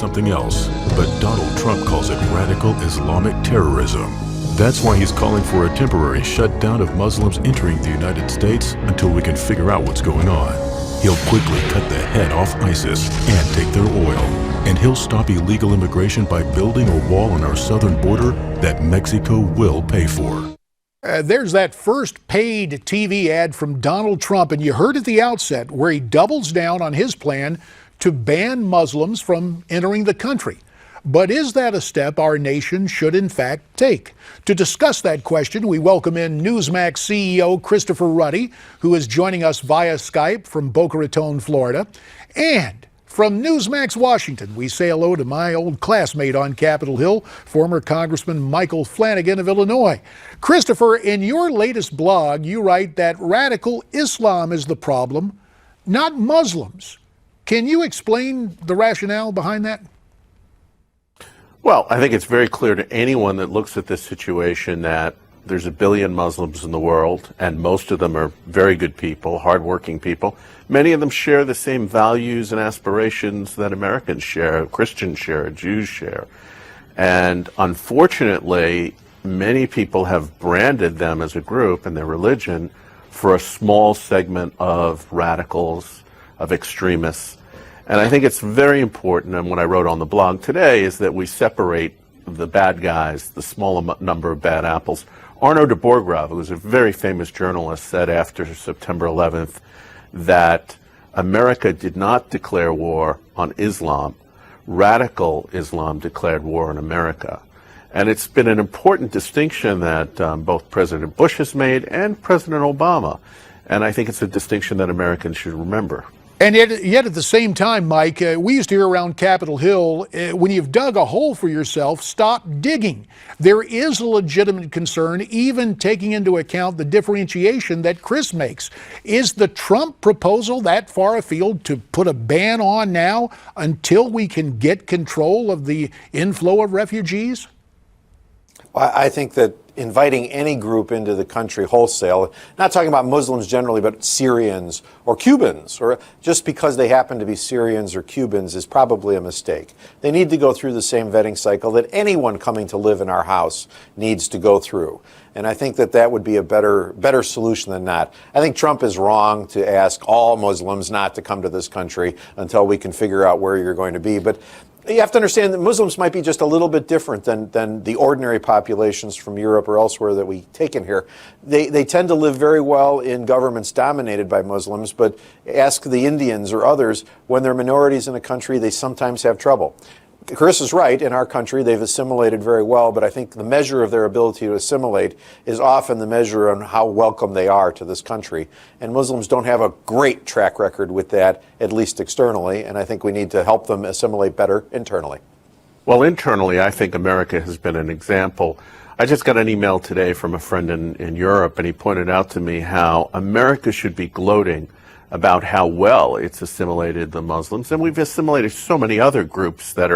something else, but Donald Trump calls it radical Islamic terrorism. That's why he's calling for a temporary shutdown of Muslims entering the United States until we can figure out what's going on. He'll quickly cut the head off ISIS and take their oil. And he'll stop illegal immigration by building a wall on our southern border that Mexico will pay for. There's that first paid TV ad from Donald Trump, and you heard at the outset where he doubles down on his plan to ban Muslims from entering the country. But is that a step our nation should in fact take? To discuss that question, we welcome in Newsmax CEO Christopher Ruddy, who is joining us via Skype from Boca Raton, Florida. And from Newsmax Washington, we say hello to my old classmate on Capitol Hill, former Congressman Michael Flanagan of Illinois. Christopher, in your latest blog, you write that radical Islam is the problem, not Muslims. Can you explain the rationale behind that? Well, I think it's very clear to anyone that looks at this situation that there's 1 billion Muslims in the world, and most of them are very good people, hardworking people. Many of them share the same values and aspirations that Americans share, Christians share, Jews share. And unfortunately, many people have branded them as a group and their religion for a small segment of radicals, of extremists. And I think it's very important, and what I wrote on the blog today is that we separate the bad guys, the small number of bad apples. Arno de Borgraaf, who was a very famous journalist, said after September 11th that America did not declare war on Islam. Radical Islam declared war on America. And it's been an important distinction that both President Bush has made and President Obama. And I think it's a distinction that Americans should remember. And yet at the same time, Mike, we used to hear around Capitol Hill, when you've dug a hole for yourself, stop digging. There is a legitimate concern, even taking into account the differentiation that Chris makes. Is the Trump proposal that far afield to put a ban on now until we can get control of the inflow of refugees? I think that inviting any group into the country wholesale, not talking about Muslims generally, but Syrians or Cubans, or just because they happen to be Syrians or Cubans, is probably a mistake. They need to go through the same vetting cycle that anyone coming to live in our house needs to go through. And I think that that would be a better solution than not. I think Trump is wrong to ask all Muslims not to come to this country until we can figure out where you're going to be. But you have to understand that Muslims might be just a little bit different than the ordinary populations from Europe or elsewhere that we take in here. They tend to live very well in governments dominated by Muslims, but ask the Indians or others, when they're minorities in a country, they sometimes have trouble. Chris is right. In our country, they've assimilated very well, but I think the measure of their ability to assimilate is often the measure on how welcome they are to this country. And Muslims don't have a great track record with that, at least externally, and I think we need to help them assimilate better internally. Well, internally, I think America has been an example. I just got an email today from a friend in Europe, and he pointed out to me how America should be gloating about how well it's assimilated the Muslims, and we've assimilated so many other groups that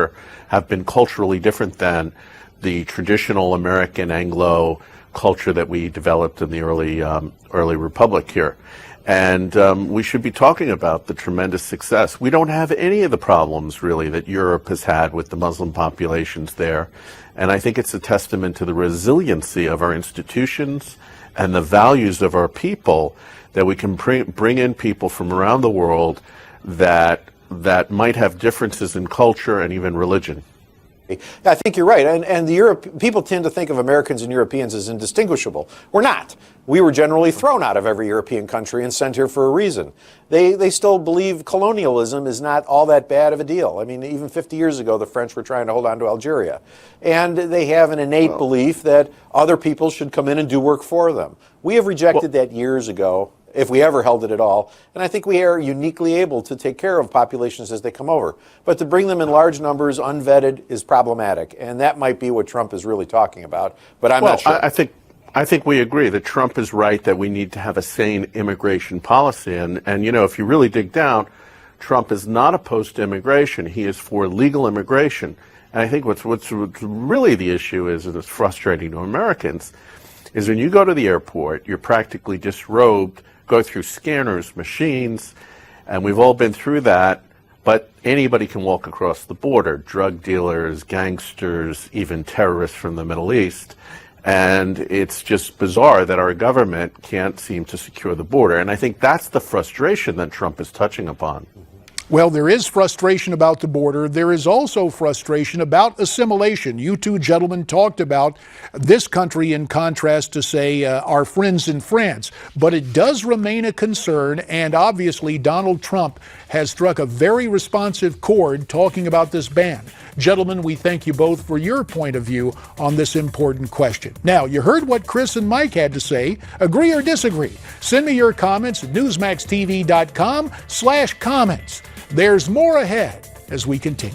have been culturally different than the traditional American Anglo culture that we developed in the early republic here. And we should be talking about the tremendous success. We don't have any of the problems, really, that Europe has had with the Muslim populations there. And I think it's a testament to the resiliency of our institutions and the values of our people that we can bring in people from around the world that might have differences in culture and even religion. I think you're right, and people tend to think of Americans and Europeans as indistinguishable. We're not. We were generally thrown out of every European country and sent here for a reason. They still believe colonialism is not all that bad of a deal. I mean, even 50 years ago, the French were trying to hold on to Algeria. And they have an innate belief that other people should come in and do work for them. We have rejected that years ago, if we ever held it at all. And I think we are uniquely able to take care of populations as they come over. But to bring them in large numbers, unvetted, is problematic. And that might be what Trump is really talking about. But I'm not sure. I think we agree that Trump is right that we need to have a sane immigration policy. And you know, if you really dig down, Trump is not opposed to immigration. He is for legal immigration. And I think what's really the issue is, and it's frustrating to Americans, is when you go to the airport, you're practically disrobed, go through scanners, machines, and we've all been through that But anybody can walk across the border, drug dealers, gangsters, even terrorists from the Middle East. And it's just bizarre that our government can't seem to secure the border. And I think that's the frustration that Trump is touching upon. Well, there is frustration about the border. There is also frustration about assimilation. You two gentlemen talked about this country in contrast to, say, our friends in France. But it does remain a concern, and obviously Donald Trump has struck a very responsive chord talking about this ban. Gentlemen, we thank you both for your point of view on this important question. Now, you heard what Chris and Mike had to say. Agree or disagree? Send me your comments at newsmaxtv.com/comments. There's more ahead as we continue.